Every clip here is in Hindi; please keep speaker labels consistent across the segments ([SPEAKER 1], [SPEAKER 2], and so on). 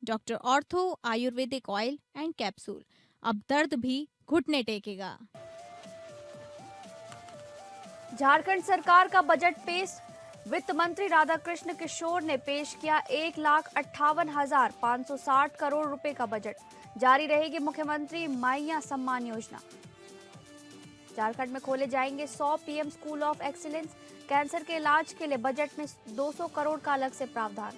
[SPEAKER 1] Doctor ortho Ayurvedic oil and capsule. अब दर्द भी घुटने टेकेगा।
[SPEAKER 2] झारखंड सरकार का बजट पेश। वित्त मंत्री राधाकृष्ण किशोर ने पेश किया 1,58,560 करोड़ रुपए का बजट। जारी रहेगी मुख्यमंत्री माइया सम्मान योजना। झारखंड में खोले जाएंगे 100 PM school of excellence. Cancer के इलाज के लिए बजट में 200 करोड़ का अलग से प्रावधान।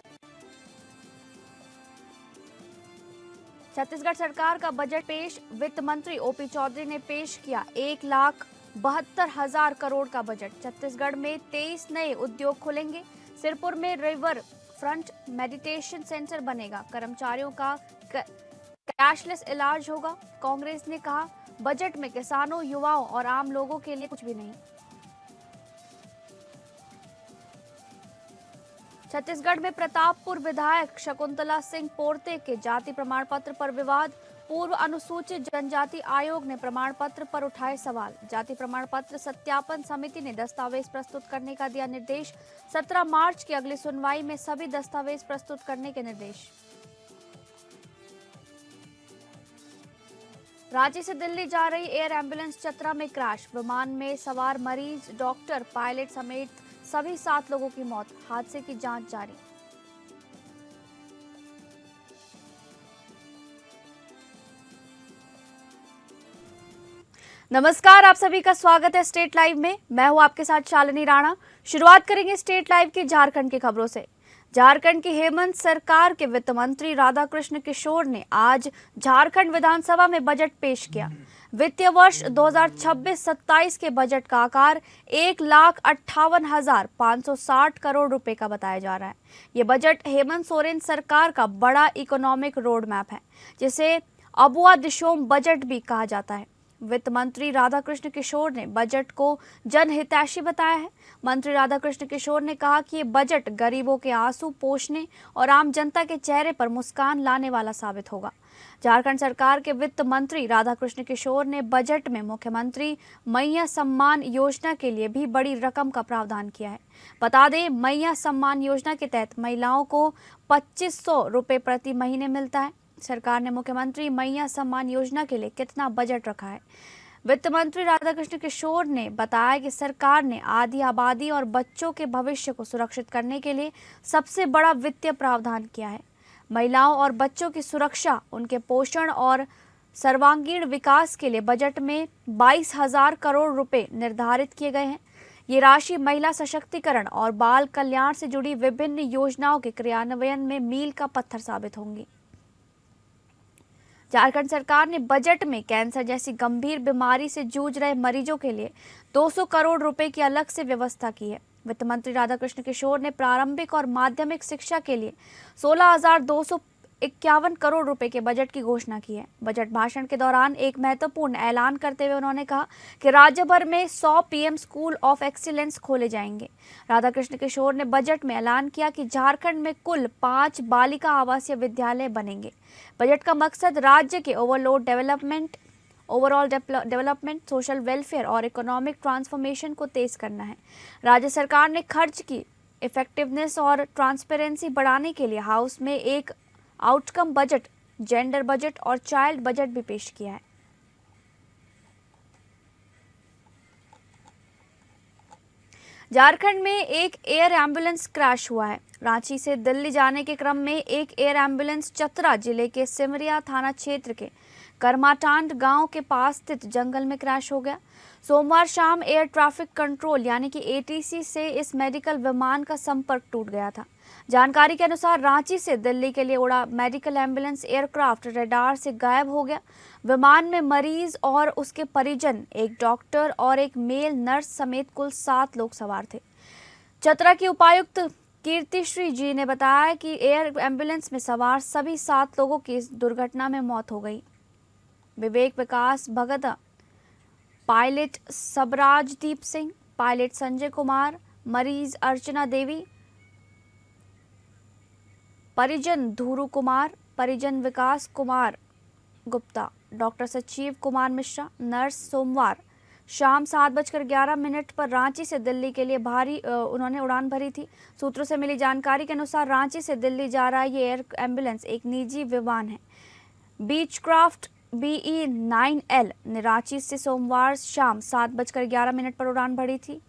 [SPEAKER 2] छत्तीसगढ़ सरकार का बजट पेश। वित्त मंत्री ओपी चौधरी ने पेश किया 1,72,000 करोड़ का बजट। छत्तीसगढ़ में 23 नए उद्योग खुलेंगे। सिरपुर में रिवर फ्रंट मेडिटेशन सेंटर बनेगा। कर्मचारियों का कैशलेस इलाज होगा। कांग्रेस ने कहा बजट में किसानों, युवाओं और आम लोगों के लिए कुछ भी नहीं। छत्तीसगढ़ में प्रतापपुर विधायक शकुंतला सिंह पोर्ते के जाति प्रमाण पत्र पर विवाद। पूर्व अनुसूचित जनजाति आयोग ने प्रमाण पत्र पर उठाए सवाल। जाति प्रमाण पत्र सत्यापन समिति ने दस्तावेज प्रस्तुत करने का दिया निर्देश। 17 मार्च की अगली सुनवाई में सभी दस्तावेज प्रस्तुत करने के निर्देश। रांची से दिल्ली जा रही एयर एम्बुलेंस चतरा में क्रैश। विमान में सवार मरीज, डॉक्टर, पायलट समेत सभी 7 लोगों की मौत। हादसे की जांच जारी। नमस्कार, आप सभी का स्वागत है स्टेट लाइव में। मैं हूं आपके साथ शालिनी राणा। शुरुआत करेंगे स्टेट लाइव की झारखंड की खबरों से। झारखंड की हेमंत सरकार के वित्त मंत्री राधाकृष्ण किशोर ने आज झारखंड विधानसभा में बजट पेश किया। वित्तीय वर्ष 2026-27 के बजट का आकार 1,58,560 करोड़ रुपए का बताया जा रहा है। ये बजट हेमंत सोरेन सरकार का बड़ा इकोनॉमिक रोड मैप है, जिसे अबुआ दिशोम बजट भी कहा जाता है। वित्त मंत्री राधाकृष्ण किशोर ने बजट को जनहितैषी बताया है। मंत्री राधाकृष्ण किशोर ने कहा कि ये बजट गरीबों के आंसू पोंछने और आम जनता के चेहरे पर मुस्कान लाने वाला साबित होगा। झारखंड सरकार के वित्त मंत्री राधाकृष्ण किशोर ने बजट में मुख्यमंत्री मैया सम्मान योजना के लिए भी बड़ी रकम का प्रावधान किया है। बता दें, मैया सम्मान योजना के तहत महिलाओं को 2,500 रुपए प्रति महीने मिलता है। सरकार ने मुख्यमंत्री मैया सम्मान योजना के लिए कितना बजट रखा है? वित्त मंत्री राधाकृष्ण किशोर ने बताया कि सरकार ने आधी आबादी और बच्चों के भविष्य को सुरक्षित करने के लिए सबसे बड़ा वित्तीय प्रावधान किया है। महिलाओं और बच्चों की सुरक्षा, उनके पोषण और सर्वांगीण विकास के लिए बजट में 22,000 करोड़ रुपए निर्धारित किए गए हैं। ये राशि महिला सशक्तिकरण और बाल कल्याण से जुड़ी विभिन्न योजनाओं के क्रियान्वयन में मील का पत्थर साबित होंगी। झारखंड सरकार ने बजट में कैंसर जैसी गंभीर बीमारी से जूझ रहे मरीजों के लिए 200 करोड़ रुपए की अलग से व्यवस्था की है। वित्त मंत्री राधाकृष्ण किशोर ने प्रारंभिक और माध्यमिक शिक्षा के लिए 16,251 करोड़ रुपए के बजट की घोषणा की है। बजट भाषण के दौरान एक महत्वपूर्ण ऐलान करते हुए उन्होंने कहा कि राज्य भर में 100 पीएम स्कूल ऑफ एक्सीलेंस खोले जाएंगे। राधाकृष्ण किशोर ने बजट में ऐलान किया कि झारखंड में कुल 5 बालिका आवासीय विद्यालय बनेंगे। बजट का मकसद राज्य के ओवरऑल डेवलपमेंट, सोशल वेलफेयर और इकोनॉमिक ट्रांसफॉर्मेशन को तेज करना है। राज्य सरकार ने खर्च की इफेक्टिवनेस और ट्रांसपेरेंसी बढ़ाने के लिए हाउस में एक आउटकम बजट, जेंडर बजट और चाइल्ड बजट भी पेश किया है। झारखंड में एक एयर एम्बुलेंस क्रैश हुआ है। रांची से दिल्ली जाने के क्रम में एक एयर एम्बुलेंस चतरा जिले के सिमरिया थाना क्षेत्र के करमाटांड गांव के पास स्थित जंगल में क्रैश हो गया। सोमवार शाम एयर ट्रैफिक कंट्रोल यानी कि एटीसी से इस मेडिकल विमान का संपर्क टूट गया था। जानकारी के अनुसार रांची से दिल्ली के लिए उड़ा मेडिकल एम्बुलेंस एयरक्राफ्ट रडार से गायब हो गया। विमान में मरीज और उसके परिजन, एक डॉक्टर और एक मेल नर्स समेत कुल 7 लोग सवार थे। चतरा की उपायुक्त कीर्तिश्री जी ने बताया कि एयर एम्बुलेंस में सवार सभी 7 लोगों की इस दुर्घटना में मौत हो गई। विवेक विकास भगत, पायलट सबराजदीप सिंह, पायलट संजय कुमार, मरीज अर्चना देवी, परिजन धूरू कुमार, परिजन विकास कुमार गुप्ता, डॉक्टर सचिव कुमार मिश्रा, नर्स सोमवार शाम 7:11 पर रांची से दिल्ली के लिए उन्होंने उड़ान भरी थी। सूत्रों से मिली जानकारी के अनुसार रांची से दिल्ली जा रहा ये एयर एम्बुलेंस एक निजी विमान है, बीचक्राफ्ट BE-9L ने रांची से सोमवार शाम 7:11 पर उड़ान भरी थी।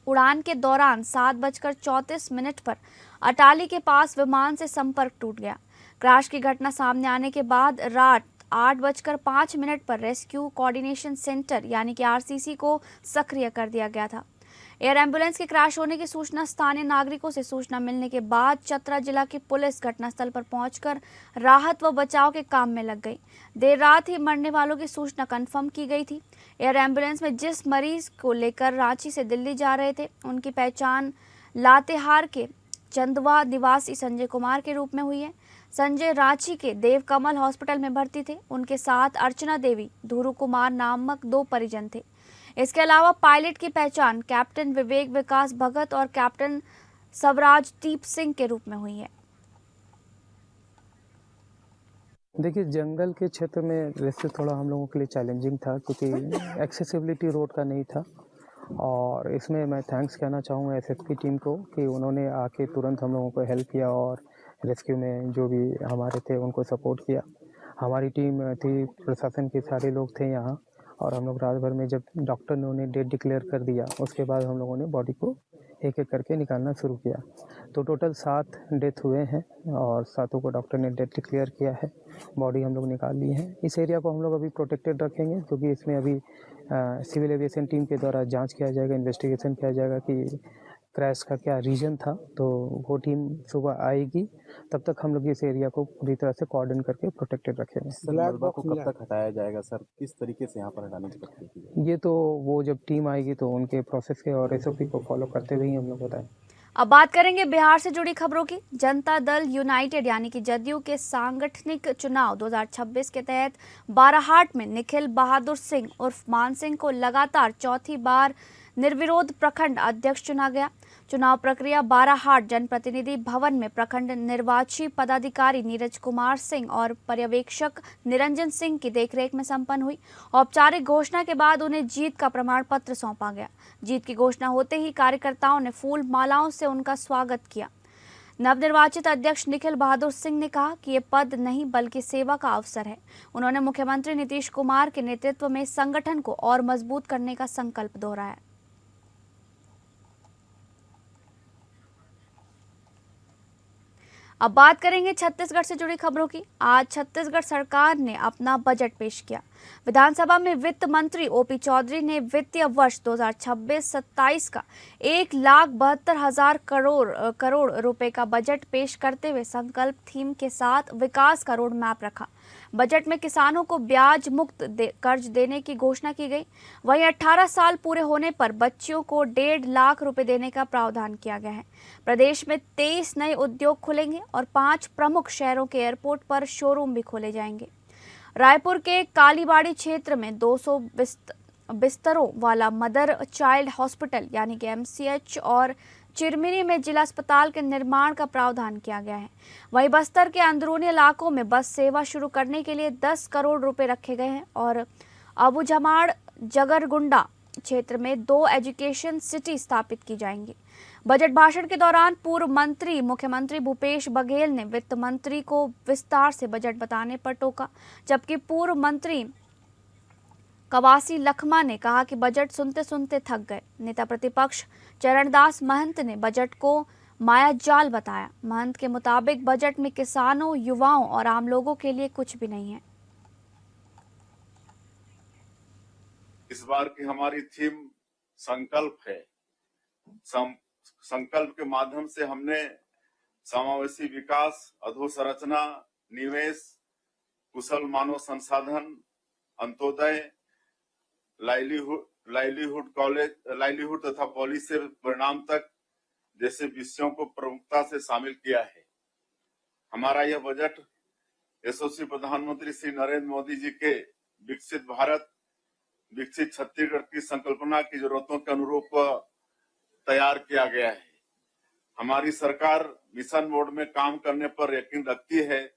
[SPEAKER 2] उड़ान के दौरान 7:34 पर अटाली के पास विमान से संपर्क टूट गया। क्रैश की घटना सामने आने के बाद रात 8:05 पर रेस्क्यू कोऑर्डिनेशन सेंटर यानी कि RCC को सक्रिय कर दिया गया था। एयर एम्बुलेंस के क्रैश होने की सूचना स्थानीय नागरिकों से सूचना मिलने के बाद चतरा जिला की पुलिस घटनास्थल पर पहुंचकर राहत व बचाव के काम में लग गई। देर रात ही मरने वालों की सूचना कंफर्म की गई थी। एयर एम्बुलेंस में जिस मरीज को लेकर रांची से दिल्ली जा रहे थे, उनकी पहचान लातेहार के चंदवा निवासी संजय कुमार के रूप में हुई है। संजय रांची के देवकमल हॉस्पिटल में भर्ती थे। उनके साथ अर्चना देवी, धुरू कुमार नामक 2 परिजन थे। इसके अलावा पायलट की पहचान कैप्टन विवेक विकास भगत और कैप्टन स्वराजदीप सिंह के रूप में हुई है।
[SPEAKER 3] देखिए, जंगल के क्षेत्र में वैसे थोड़ा हम लोगों के लिए चैलेंजिंग था क्योंकि एक्सेसिबिलिटी रोड का नहीं था, और इसमें मैं थैंक्स कहना चाहूँगा SSP टीम को कि उन्होंने आके तुरंत हम लोगों को हेल्प किया और रेस्क्यू में जो भी हमारे थे उनको सपोर्ट किया। हमारी टीम थी, प्रशासन के सारे लोग थे यहाँ, और हम लोग रात भर में जब डॉक्टर ने उन्हें डेट डिक्लेयर कर दिया उसके बाद हम लोगों ने बॉडी को एक एक करके निकालना शुरू किया। तो टोटल 7 डेथ हुए हैं और 7 को डॉक्टर ने डेथ डिक्लेयर किया है। बॉडी हम लोग निकाल ली है। इस एरिया को हम लोग अभी प्रोटेक्टेड रखेंगे क्योंकि इसमें अभी सिविल एविएशन टीम के द्वारा जांच किया जाएगा, इन्वेस्टिगेशन किया जाएगा कि क्रैश का क्या रीजन था। तो वो टीम सुबह आएगी, तब तक हम लोग इस एरिया को पूरी तरह से कोऑर्डिनेट करके प्रोटेक्टेड रखेंगे।
[SPEAKER 4] मलबा को कब तक हटाया जाएगा सर? किस तरीके से यहाँ पर हटाने की प्रक्रिया की जाएगी?
[SPEAKER 3] ये तो वो जब टीम आएगी तो उनके प्रोसेस के और SOP को फॉलो करते हुए ही हम लोग बताएं।
[SPEAKER 2] अब बात करेंगे बिहार से जुड़ी खबरों की। जनता दल यूनाइटेड यानी कि जदयू के सांगठनिक चुनाव 2026 के तहत बाराहाट में निखिल बहादुर सिंह उर्फ मान सिंह को लगातार चौथी बार निर्विरोध प्रखंड अध्यक्ष चुना गया। चुनाव प्रक्रिया बाराहाट जनप्रतिनिधि भवन में प्रखंड निर्वाची पदाधिकारी नीरज कुमार सिंह और पर्यवेक्षक निरंजन सिंह की देखरेख में संपन्न हुई। औपचारिक घोषणा के बाद उन्हें जीत का प्रमाण पत्र सौंपा गया। जीत की घोषणा होते ही कार्यकर्ताओं ने फूल मालाओं से उनका स्वागत किया। नवनिर्वाचित अध्यक्ष निखिल बहादुर सिंह ने कहा कि ये पद नहीं बल्कि सेवा का अवसर है। उन्होंने मुख्यमंत्री नीतीश कुमार के नेतृत्व में संगठन को और मजबूत करने का संकल्प दोहराया। अब बात करेंगे छत्तीसगढ़ से जुड़ी खबरों की। आज छत्तीसगढ़ सरकार ने अपना बजट पेश किया। विधानसभा में वित्त मंत्री OP चौधरी ने वित्तीय वर्ष 2026-27 का 1,72,000 करोड़ रुपए का बजट पेश करते हुए संकल्प थीम के साथ विकास का रोड मैप रखा। बजट में किसानों को ब्याज मुक्त कर्ज देने की घोषणा की गई। वहीं 18 साल पूरे होने पर बच्चियों को 1.5 लाख रुपए देने का प्रावधान किया गया है। प्रदेश में 23 नए उद्योग खुलेंगे और 5 प्रमुख शहरों के एयरपोर्ट पर शोरूम भी खोले जाएंगे। रायपुर के कालीबाड़ी क्षेत्र में 200 बिस्तरों वाला मदर चाइल्ड हॉस्पिटल यानी कि MCH और चिरमिरी में जिला अस्पताल के निर्माण का प्रावधान किया गया है। वहीं बस्तर के अंदरूनी इलाकों में बस सेवा शुरू करने के लिए 10 करोड़ रुपए रखे गए हैं और अबूझमाड़ जगरगुंडा क्षेत्र में 2 एजुकेशन सिटी स्थापित की जाएंगी। बजट भाषण के दौरान पूर्व मंत्री मुख्यमंत्री भूपेश बघेल ने वित्त मंत्री को विस्तार से बजट बताने पर टोका, जबकि पूर्व मंत्री कवासी लखमा ने कहा कि बजट सुनते सुनते थक गए। नेता प्रतिपक्ष चरणदास महंत ने बजट को मायाजाल बताया। महंत के मुताबिक बजट में किसानों, युवाओं और आम लोगों के लिए कुछ भी नहीं है।
[SPEAKER 5] इस बार की हमारी थीम संकल्प है। संकल्प के माध्यम से हमने समावेशी विकास, अधोसंरचना, निवेश, कुशल मानव संसाधन, अंत्योदय, लाइवलीहुड तथा पॉलिसी से परिणाम तक जैसे विषयों को प्रमुखता से शामिल किया है। हमारा यह बजट यशस्वी प्रधानमंत्री श्री नरेंद्र मोदी जी के विकसित भारत, विकसित छत्तीसगढ़ की संकल्पना की जरूरतों के अनुरूप तैयार किया गया है। हमारी सरकार मिशन मोड में काम करने पर यकीन रखती है।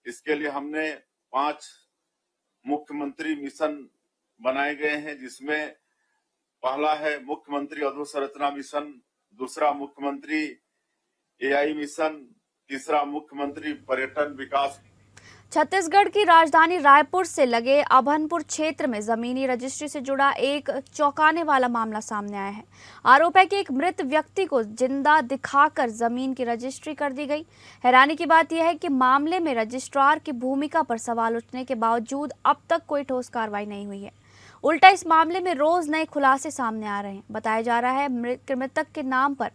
[SPEAKER 5] इसके लिए हमने 5 मुख्यमंत्री मिशन बनाए गए हैं, जिसमें पहला है मुख्यमंत्री अधोसंरचना मिशन, दूसरा मुख्यमंत्री एआई मिशन, तीसरा मुख्यमंत्री पर्यटन विकास।
[SPEAKER 2] छत्तीसगढ़ की राजधानी रायपुर से लगे अभनपुर क्षेत्र में जमीनी रजिस्ट्री से जुड़ा एक चौंकाने वाला मामला सामने आया है। आरोप है कि एक मृत व्यक्ति को जिंदा दिखाकर जमीन की रजिस्ट्री कर दी गई। हैरानी की बात यह है कि मामले में रजिस्ट्रार की भूमिका पर सवाल उठने के बावजूद अब तक कोई ठोस कार्रवाई नहीं हुई है। उल्टा इस मामले में रोज नए खुलासे सामने आ रहे हैं। बताया जा रहा है मृतक के नाम पर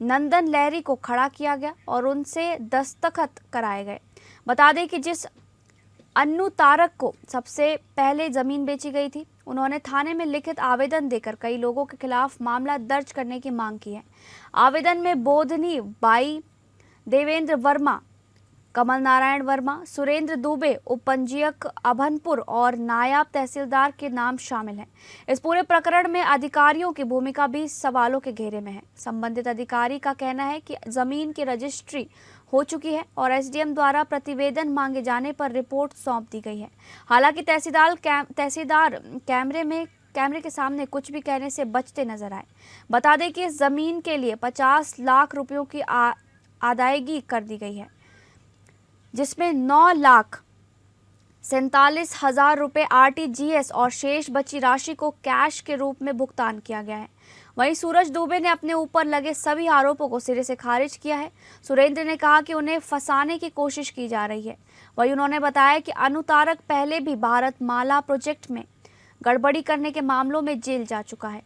[SPEAKER 2] नंदन लहरी को खड़ा किया गया और उनसे दस्तखत कराए गए। बता दें कि जिस अन्नू तारक को सबसे पहले जमीन बेची गई थी, उन्होंने थाने में लिखित आवेदन देकर कई लोगों के खिलाफ मामला दर्ज करने की मांग की है। आवेदन में बोधनी बाई, देवेंद्र वर्मा, कमल नारायण वर्मा, सुरेंद्र दुबे, उपपंजीयक अभनपुर और नायब तहसीलदार के नाम शामिल हैं। इस पूरे प्रकरण में अधिकारियों की भूमिका भी सवालों के घेरे में है। संबंधित अधिकारी का कहना है कि जमीन की रजिस्ट्री हो चुकी है और एसडीएम द्वारा प्रतिवेदन मांगे जाने पर रिपोर्ट सौंप दी गई है। हालांकि तहसीलदार कैमरे के सामने कुछ भी कहने से बचते नजर आए। बता दें कि इस जमीन के लिए 50 लाख रुपयों की अदायगी कर दी गई है, जिसमें 9,47,000 रुपये आरटीजीएस और शेष बची राशि को कैश के रूप में भुगतान किया गया है। वहीं सूरज दुबे ने अपने ऊपर लगे सभी आरोपों को सिरे से खारिज किया है। सुरेंद्र ने कहा कि उन्हें फंसाने की कोशिश की जा रही है। वहीं उन्होंने बताया कि अनु तारक पहले भी भारत माला प्रोजेक्ट में गड़बड़ी करने के मामलों में जेल जा चुका है।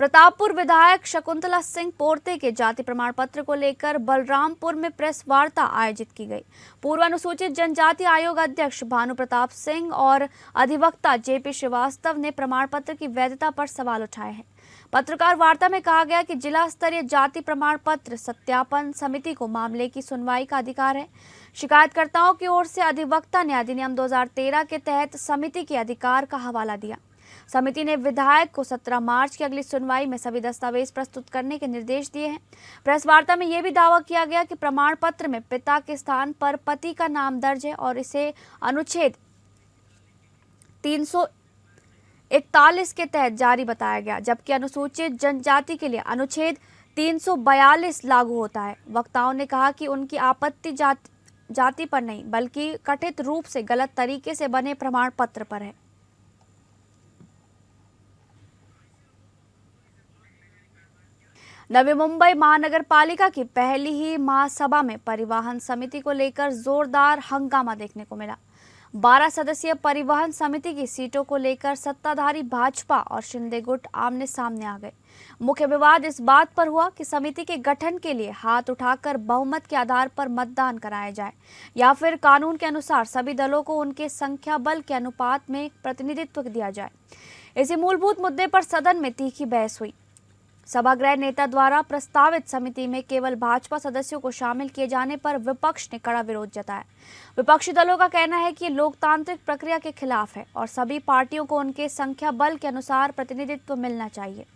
[SPEAKER 2] प्रतापपुर विधायक शकुंतला सिंह पोर्ते के जाति प्रमाण पत्र को लेकर बलरामपुर में प्रेस वार्ता आयोजित की गई। पूर्व अनुसूचित जनजाति आयोग अध्यक्ष भानु प्रताप सिंह और अधिवक्ता जेपी श्रीवास्तव ने प्रमाण पत्र की वैधता पर सवाल उठाए हैं। पत्रकार वार्ता में कहा गया कि जिला स्तरीय जाति प्रमाण पत्र सत्यापन समिति को मामले की सुनवाई का अधिकार है। शिकायतकर्ताओं की ओर से अधिवक्ता ने अधिनियम 2013 के तहत समिति के अधिकार का हवाला दिया। समिति ने विधायक को 17 मार्च की अगली सुनवाई में सभी दस्तावेज प्रस्तुत करने के निर्देश दिए हैं। प्रेस वार्ता में यह भी दावा किया गया कि प्रमाण पत्र में पिता के स्थान पर पति का नाम दर्ज है और इसे अनुच्छेद 341 के तहत जारी बताया गया, जबकि अनुसूचित जनजाति के लिए अनुच्छेद 342 लागू होता है। वक्ताओं ने कहा कि उनकी आपत्ति जाति पर नहीं बल्कि कथित रूप से गलत तरीके से बने प्रमाण पत्र पर है। नवी मुंबई महानगर पालिका की पहली ही महासभा में परिवहन समिति को लेकर जोरदार हंगामा देखने को मिला। 12 सदस्यीय परिवहन समिति की सीटों को लेकर सत्ताधारी भाजपा और शिंदे गुट आमने सामने आ गए। मुख्य विवाद इस बात पर हुआ कि समिति के गठन के लिए हाथ उठाकर बहुमत के आधार पर मतदान कराया जाए या फिर कानून के अनुसार सभी दलों को उनके संख्या बल के अनुपात में प्रतिनिधित्व दिया जाए। इसी मूलभूत मुद्दे पर सदन में तीखी बहस हुई। सभागृह नेता द्वारा प्रस्तावित समिति में केवल भाजपा सदस्यों को शामिल किए जाने पर विपक्ष ने कड़ा विरोध जताया। विपक्षी दलों का कहना है कि लोकतांत्रिक प्रक्रिया के खिलाफ है और सभी पार्टियों को उनके संख्या बल के अनुसार प्रतिनिधित्व मिलना चाहिए।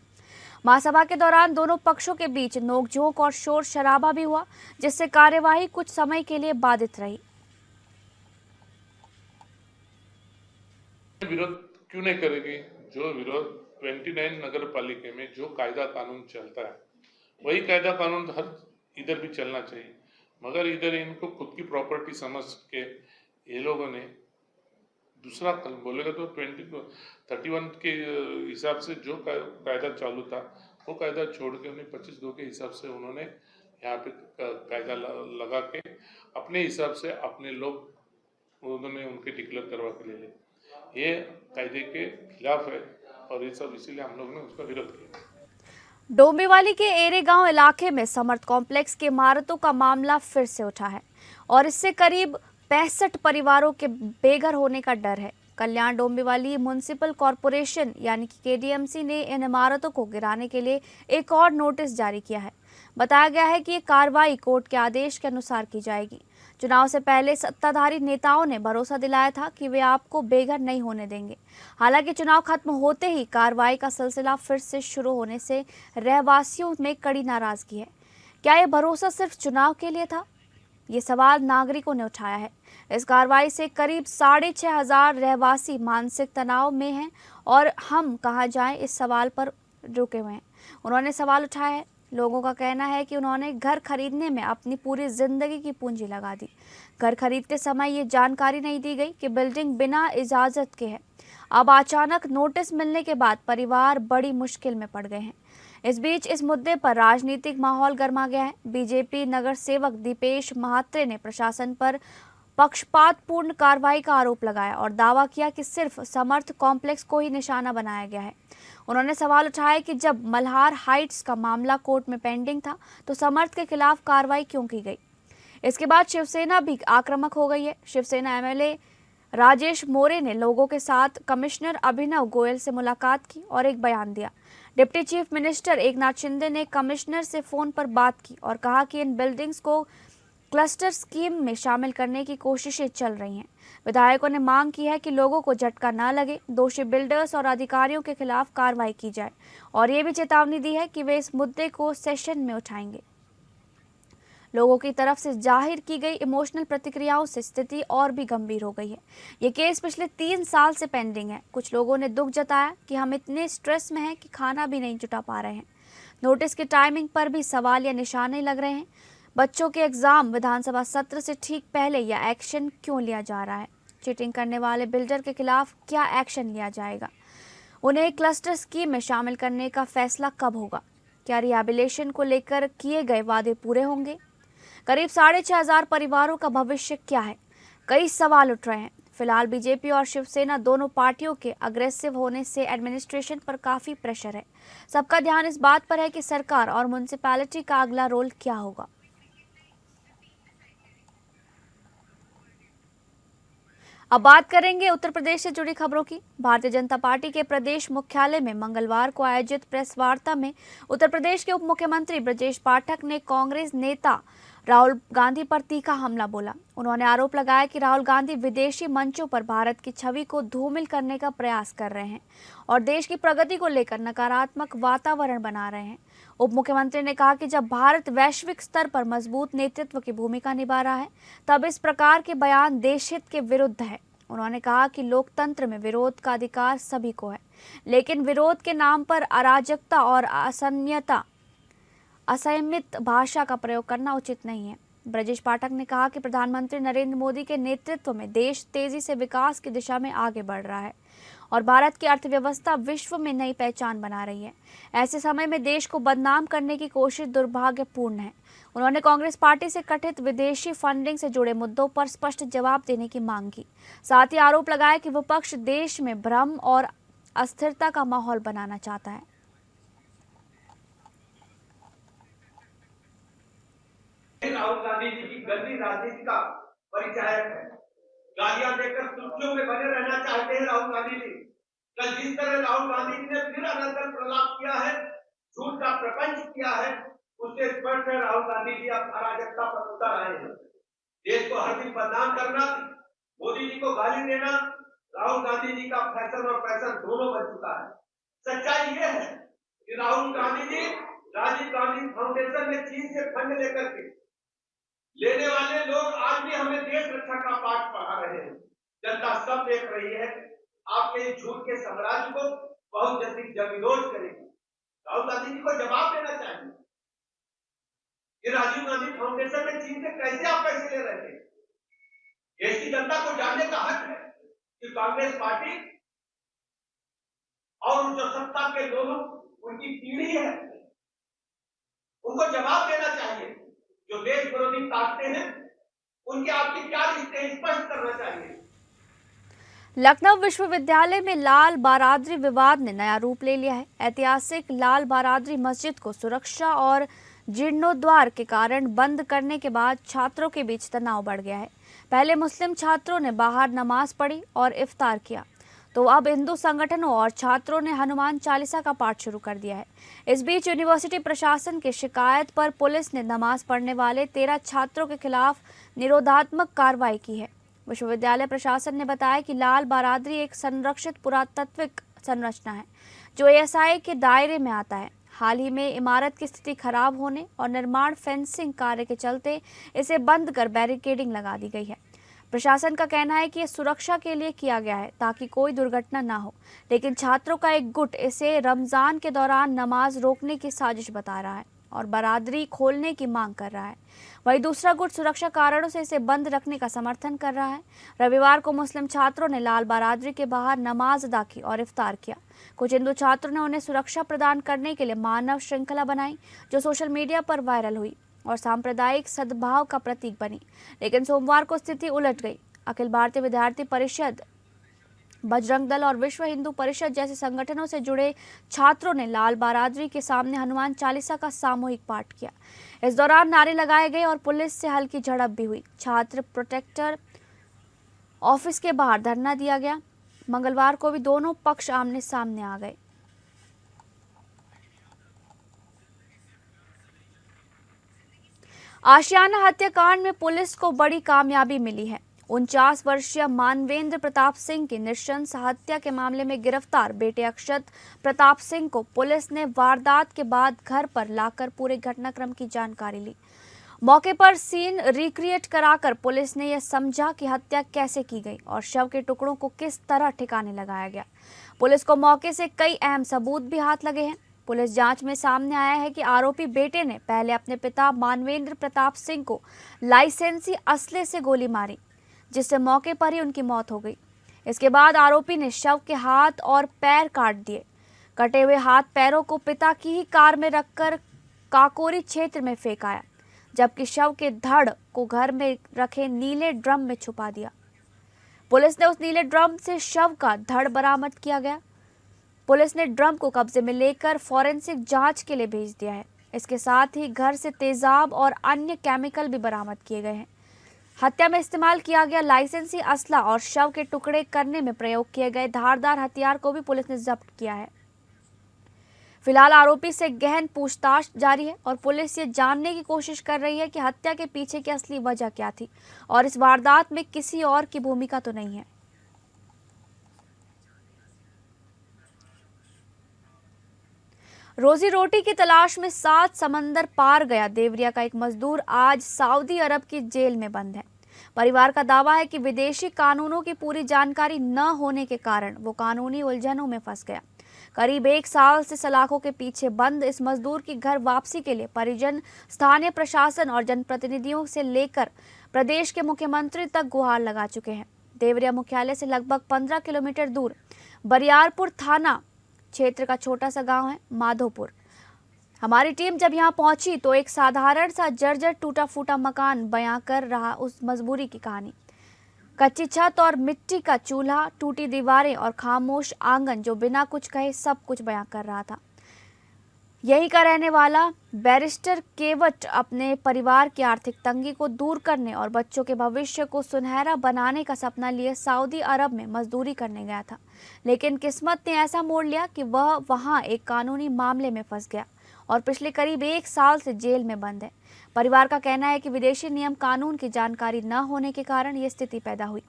[SPEAKER 2] महासभा के दौरान दोनों पक्षों के बीच नोकझोंक और शोर शराबा भी हुआ, जिससे कार्यवाही कुछ समय के लिए बाधित रही।
[SPEAKER 6] विरोध क्यों नहीं करेगी? जो विरोध 29 नगर पालिका में जो कायदा कानून चलता है वही कायदा कानून हर इधर भी चलना चाहिए, मगर इधर इनको खुद की प्रॉपर्टी समझ के ये लोगों ने दूसरा बोलेगा तो 31 के हिसाब से जो कायदा चालू था वो कायदा छोड़ के उन्हें 25(2) के हिसाब से उन्होंने यहाँ पे कायदा लगा के अपने हिसाब से अपने लोग उन्होंने उनके डिक्लेयर करवा के ले लिया। ये कायदे के खिलाफ है और ये सब इसीलिए हम लोग ने उसका विरोध किया।
[SPEAKER 2] डोंबिवली के एरे गांव इलाके में समर्थ कॉम्प्लेक्स के इमारतों का मामला फिर से उठा है और इससे करीब 65 परिवारों के बेघर होने का डर है। कल्याण डोंबिवली म्युनिसिपल कॉरपोरेशन यानी कि केडीएमसी ने इन इमारतों को गिराने के लिए एक और नोटिस जारी किया है। बताया गया है कि ये कार्रवाई कोर्ट के आदेश के अनुसार की जाएगी। चुनाव से पहले सत्ताधारी नेताओं ने भरोसा दिलाया था कि वे आपको बेघर नहीं होने देंगे। हालांकि चुनाव खत्म होते ही कार्रवाई का सिलसिला फिर से शुरू होने से रहवासियों में कड़ी नाराजगी है। क्या यह भरोसा सिर्फ चुनाव के लिए था ये सवाल नागरिकों ने उठाया है। इस कार्रवाई से करीब 6,500 रहवासी मानसिक तनाव में हैं और हम कहाँ जाएं इस सवाल पर रुके हुए हैं। उन्होंने सवाल उठाया है। लोगों का कहना है कि उन्होंने घर खरीदने में अपनी पूरी जिंदगी की पूंजी लगा दी। घर खरीदते समय ये जानकारी नहीं दी गई कि बिल्डिंग बिना इजाजत के है। अब अचानक नोटिस मिलने के बाद परिवार बड़ी मुश्किल में पड़ गए हैं। इस बीच इस मुद्दे पर राजनीतिक माहौल गर्मा गया है। बीजेपी नगर सेवक दीपेश महात्रे ने प्रशासन पर पक्षपातपूर्ण कार्रवाई का आरोप लगाया और दावा किया कि सिर्फ समर्थ कॉम्प्लेक्स को ही निशाना बनाया गया है। उन्होंने सवाल उठाया कि जब मल्हार हाइट्स का मामला कोर्ट में पेंडिंग था तो समर्थ के खिलाफ कार्रवाई क्यों की गई। इसके बाद शिवसेना भी आक्रामक हो गई है। शिवसेना एमएलए राजेश मोरे ने लोगों के साथ कमिश्नर अभिनव गोयल से मुलाकात की और एक बयान दिया। Deputy chief minister Eknath Shinde ने कमिश्नर से फोन पर बात की और कहा कि इन बिल्डिंग्स को क्लस्टर स्कीम में शामिल करने की कोशिशें चल रही हैं। विधायकों ने मांग की है कि लोगों को झटका न लगे, दोषी बिल्डर्स और अधिकारियों के खिलाफ कार्रवाई की जाए और ये भी चेतावनी दी है कि वे इस मुद्दे को सेशन में उठाएंगे। लोगों की तरफ से जाहिर की गई इमोशनल प्रतिक्रियाओं से स्थिति और भी गंभीर हो गई है। ये केस पिछले 3 साल से पेंडिंग है। कुछ लोगों ने दुख जताया कि हम इतने स्ट्रेस में हैं कि खाना भी नहीं जुटा पा रहे हैं। नोटिस की टाइमिंग पर भी सवाल या निशाने लग रहे हैं। बच्चों के एग्जाम विधानसभा सत्र से ठीक पहले यह एक्शन क्यों लिया जा रहा है। चीटिंग करने वाले बिल्डर के खिलाफ क्या एक्शन लिया जाएगा। उन्हें क्लस्टर स्कीम में शामिल करने का फैसला कब होगा। क्या रिहैबिलिटेशन को लेकर किए गए वादे पूरे होंगे। करीब 6,500 परिवारों का भविष्य क्या है। कई सवाल उठ रहे हैं। फिलहाल बीजेपी और शिवसेना दोनों पार्टियों के अग्रेसिव होने से एडमिनिस्ट्रेशन पर काफी प्रेशर है। सबका ध्यान इस बात पर है कि सरकार और म्युनिसिपैलिटी का अगला रोल क्या होगा। अब बात करेंगे उत्तर प्रदेश से जुड़ी खबरों की। भारतीय जनता पार्टी के प्रदेश मुख्यालय में मंगलवार को आयोजित प्रेस वार्ता में उत्तर प्रदेश के उप मुख्यमंत्री ब्रजेश पाठक ने कांग्रेस नेता राहुल गांधी पर तीखा हमला बोला। उन्होंने आरोप लगाया कि राहुल गांधी विदेशी मंचों पर भारत की छवि को धूमिल करने का प्रयास कर रहे हैं और देश की प्रगति को लेकर नकारात्मक वातावरण बना रहे हैं। उप मुख्यमंत्री ने कहा कि जब भारत वैश्विक स्तर पर मजबूत नेतृत्व की भूमिका निभा रहा है तब इस प्रकार के बयान देशहित के विरुद्ध है। उन्होंने कहा कि लोकतंत्र में विरोध का अधिकार सभी को है, लेकिन विरोध के नाम पर अराजकता और असंयमित भाषा का प्रयोग करना उचित नहीं है। ब्रजेश पाठक ने कहा कि प्रधानमंत्री नरेंद्र मोदी के नेतृत्व में देश तेजी से विकास की दिशा में आगे बढ़ रहा है और भारत की अर्थव्यवस्था विश्व में नई पहचान बना रही है। ऐसे समय में देश को बदनाम करने की कोशिश दुर्भाग्यपूर्ण है। उन्होंने कांग्रेस पार्टी से कथित विदेशी फंडिंग से जुड़े मुद्दों पर स्पष्ट जवाब देने की मांग की। साथ ही आरोप लगाया कि विपक्ष देश में भ्रम और अस्थिरता का माहौल बनाना चाहता है।
[SPEAKER 7] राहुल गांधी जी की गंदी राजनीति का परिचायक है। गालियां देकर सुर्खियों में बने रहना चाहते हैं राहुल गांधी जी। कल जिस तरह राहुल गांधी जी ने फिर अनंतर प्रलाप किया है, झूठ का प्रपंच किया है, उससे स्पष्ट है राहुल गांधी जी अब अराजकता पर उतर आए हैं। देश को हर दिन बदनाम करना, मोदी जी को गाली देना राहुल गांधी जी का फैशन और पैशन दोनों बन चुका है। सच्चाई ये है कि राहुल गांधी जी राजीव गांधी फाउंडेशन में चीन से फंड लेकर के लेने वाले लोग आज भी हमें देश रक्षा का पाठ पढ़ा रहे हैं। जनता सब देख रही है। आपके झूठ के साम्राज्य को बहुत जल्दी जमींदोज करेगी। राहुल गांधी जी को जवाब देना चाहिए कि राजीव गांधी फाउंडेशन में चीन से कैसे आप पैसे ले रहे थे। देश की जनता को जानने का हक है कि कांग्रेस पार्टी और जो सत्ता के लोग उनकी पीढ़ी है, उनको जवाब देना चाहिए। जो देश विरोधी ताकतें हैं उनके आपके क्या रिश्ते हैं, स्पष्ट करना चाहिए।
[SPEAKER 2] लखनऊ विश्वविद्यालय में लाल बारादरी विवाद ने नया रूप ले लिया है। ऐतिहासिक लाल बारादरी मस्जिद को सुरक्षा और जीर्णोद्धार के कारण बंद करने के बाद छात्रों के बीच तनाव बढ़ गया है। पहले मुस्लिम छात्रों ने बाहर नमाज पढ़ी और इफ्तार किया, तो अब हिंदू संगठनों और छात्रों ने हनुमान चालीसा का पाठ शुरू कर दिया है। इस बीच यूनिवर्सिटी प्रशासन की शिकायत पर पुलिस ने नमाज पढ़ने वाले 13 छात्रों के खिलाफ निरोधात्मक कार्रवाई की है। विश्वविद्यालय प्रशासन ने बताया कि लाल बारादरी एक संरक्षित पुरातात्विक संरचना है जो ASI के दायरे में आता है। हाल ही में इमारत की स्थिति खराब होने और निर्माण फेंसिंग कार्य के चलते इसे बंद कर बैरिकेडिंग लगा दी गई है। प्रशासन का कहना है कि ये सुरक्षा के लिए किया गया है ताकि कोई दुर्घटना ना हो, लेकिन छात्रों का एक गुट इसे रमजान के दौरान नमाज रोकने की साजिश बता रहा है और बरादरी खोलने की मांग कर रहा है। वहीं दूसरा गुट सुरक्षा कारणों से इसे बंद रखने का समर्थन कर रहा है। रविवार को मुस्लिम छात्रों ने लाल बरादरी के बाहर नमाज अदा की और इफ्तार किया। कुछ हिंदू छात्रों ने उन्हें सुरक्षा प्रदान करने के लिए मानव श्रृंखला बनाई, जो सोशल मीडिया पर वायरल हुई और सांप्रदायिक सद्भाव का प्रतीक बनी। लेकिन सोमवार को स्थिति उलट गई। अखिल भारतीय विद्यार्थी परिषद, बजरंग दल और विश्व हिंदू परिषद जैसे संगठनों से जुड़े छात्रों ने लाल बरादरी के सामने हनुमान चालीसा का सामूहिक पाठ किया। इस दौरान नारे लगाए गए और पुलिस से हल्की झड़प भी हुई। छात्र प्रोटेक्टर ऑफिस के बाहर धरना दिया गया। मंगलवार को भी दोनों पक्ष आमने सामने आ गए। आशियाना हत्याकांड में पुलिस को बड़ी कामयाबी मिली है। 49 वर्षीय मानवेंद्र प्रताप सिंह की नृशंस हत्या के मामले में गिरफ्तार बेटे अक्षत प्रताप सिंह को पुलिस ने वारदात के बाद घर पर लाकर पूरे घटनाक्रम की जानकारी ली। मौके पर सीन रिक्रिएट कराकर पुलिस ने यह समझा कि हत्या कैसे की गई और शव के टुकड़ों को किस तरह ठिकाने लगाया गया। पुलिस को मौके से कई अहम सबूत भी हाथ लगे हैं। पुलिस जांच में सामने आया है कि आरोपी बेटे ने पहले अपने पिता मानवेंद्र प्रताप सिंह को लाइसेंसी असले से गोली मारी, जिससे मौके पर ही उनकी मौत हो गई। इसके बाद आरोपी ने शव के हाथ और पैर काट दिए। कटे हुए हाथ पैरों को पिता की ही कार में रखकर काकोरी क्षेत्र में फेंक आया, जबकि शव के धड़ को घर में रखे नीले ड्रम में छुपा दिया। पुलिस ने उस नीले ड्रम से शव का धड़ बरामद किया गया। पुलिस ने ड्रम को कब्जे में लेकर फॉरेंसिक जांच के लिए भेज दिया है। इसके साथ ही घर से तेजाब और अन्य केमिकल भी बरामद किए गए हैं। हत्या में इस्तेमाल किया गया लाइसेंसी असला और शव के टुकड़े करने में प्रयोग किए गए धारदार हथियार को भी पुलिस ने जब्त किया है। फिलहाल आरोपी से गहन पूछताछ जारी है और पुलिस ये जानने की कोशिश कर रही है कि हत्या के पीछे की असली वजह क्या थी और इस वारदात में किसी और की भूमिका तो नहीं है। रोजी रोटी की तलाश में 7 समंदर पार गया देवरिया का एक मजदूर आज सऊदी अरब की जेल में बंद है। परिवार का दावा है कि विदेशी कानूनों की पूरी जानकारी न होने के कारण वो कानूनी उलझनों में फंस गया। करीब 1 साल से सलाखों के पीछे बंद इस मजदूर की घर वापसी के लिए परिजन, स्थानीय प्रशासन और जनप्रतिनिधियों से लेकर प्रदेश के मुख्यमंत्री तक गुहार लगा चुके हैं। देवरिया मुख्यालय से लगभग 15 किलोमीटर दूर बरियारपुर थाना क्षेत्र का छोटा सा गांव है माधोपुर। हमारी टीम जब यहां पहुंची तो एक साधारण सा जर्जर टूटा फूटा मकान बयां कर रहा उस मजबूरी की कहानी। कच्ची छत और मिट्टी का चूल्हा, टूटी दीवारें और खामोश आंगन जो बिना कुछ कहे सब कुछ बयां कर रहा था। यहीं का रहने वाला बैरिस्टर केवट अपने परिवार की आर्थिक तंगी को दूर करने और बच्चों के भविष्य को सुनहरा बनाने का सपना लिए सऊदी अरब में मजदूरी करने गया था, लेकिन किस्मत ने ऐसा मोड़ लिया कि वह वहां एक कानूनी मामले में फंस गया और पिछले करीब 1 साल से जेल में बंद है। परिवार का कहना है कि विदेशी नियम कानून की जानकारी न होने के कारण ये स्थिति पैदा हुई।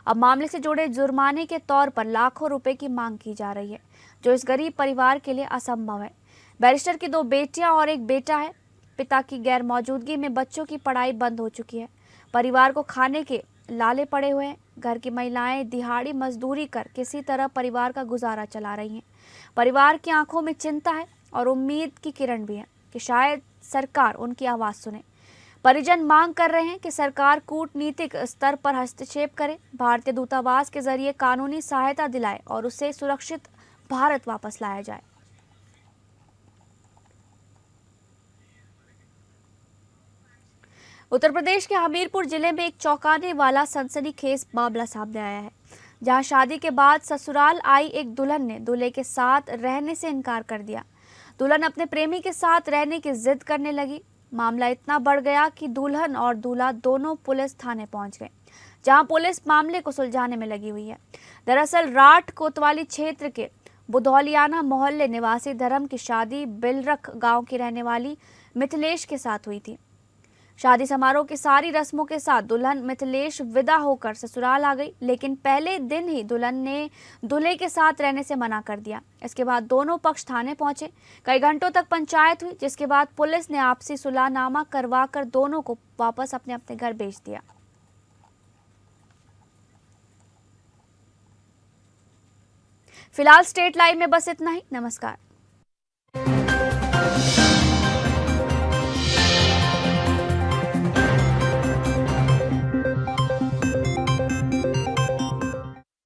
[SPEAKER 2] अब मामले से जुड़े जुर्माने के तौर पर लाखों रुपए की मांग की जा रही है, जो इस गरीब परिवार के लिए असंभव है। बैरिस्टर की 2 बेटियां और एक बेटा है। पिता की गैर मौजूदगी में बच्चों की पढ़ाई बंद हो चुकी है। परिवार को खाने के लाले पड़े हुए हैं। घर की महिलाएं दिहाड़ी मजदूरी कर किसी तरह परिवार का गुजारा चला रही हैं। परिवार की आंखों में चिंता है और उम्मीद की किरण भी है कि शायद सरकार उनकी आवाज़ सुने। परिजन मांग कर रहे हैं कि सरकार कूटनीतिक स्तर पर हस्तक्षेप करे, भारतीय दूतावास के जरिए कानूनी सहायता दिलाए और उसे सुरक्षित भारत वापस लाया जाए। उत्तर प्रदेश के हमीरपुर जिले में एक चौंकाने वाला सनसनीखेज मामला सामने आया है, जहां शादी के बाद ससुराल आई एक दुल्हन ने दूल्हे के साथ रहने से इनकार कर दिया। दुल्हन अपने प्रेमी के साथ रहने की जिद करने लगी। मामला इतना बढ़ गया कि दुल्हन और दूल्हा दोनों पुलिस थाने पहुंच गए, जहां पुलिस मामले को सुलझाने में लगी हुई है। दरअसल राठ कोतवाली क्षेत्र के बुधौलियाना मोहल्ले निवासी धर्म की शादी बिलरख गांव की रहने वाली मिथिलेश के साथ हुई थी। शादी समारोह की सारी रस्मों के साथ दुल्हन मिथिलेश विदा होकर ससुराल आ गई, लेकिन पहले दिन ही दुल्हन ने दूल्हे के साथ रहने से मना कर दिया। इसके बाद दोनों पक्ष थाने पहुंचे। कई घंटों तक पंचायत हुई, जिसके बाद पुलिस ने आपसी सुलहनामा करवाकर दोनों को वापस अपने अपने घर भेज दिया। फिलहाल स्टेट लाइव में बस इतना ही। नमस्कार।